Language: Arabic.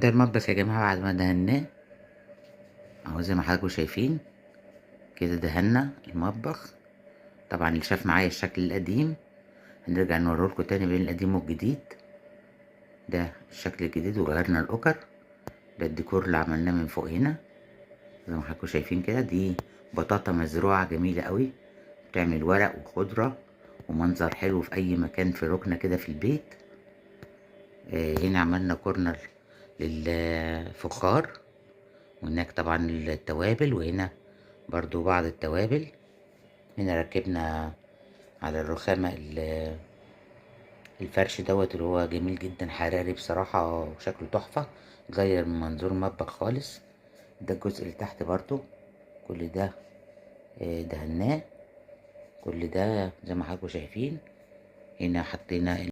ده المطبخ يا جماعة بعد ما دهناه اهو زي ما حضراتكم شايفين كده. دهنا المطبخ. طبعا اللي شاف معايا الشكل القديم هنرجع نوريلكوا تاني بين القديم والجديد. ده الشكل الجديد وغيرنا الاوكر. ده الديكور اللي عملناه من فوق هنا زي ما حضراتكم شايفين كده. دي بطاطا مزروعة جميلة قوي، بتعمل ورق وخضرة ومنظر حلو في اي مكان في ركنة كده في البيت. هنا عملنا كورنر للفخار، وهناك طبعا التوابل، وهنا برضو بعض التوابل. هنا ركبنا على الرخامة الفرش دوت اللي هو جميل جدا حراري بصراحة وشكله تحفة، غير من منظور المطبخ خالص. ده الجزء اللي تحت برضو كل ده دهناه. كل ده زي ما حضراتكم شايفين. هنا حطينا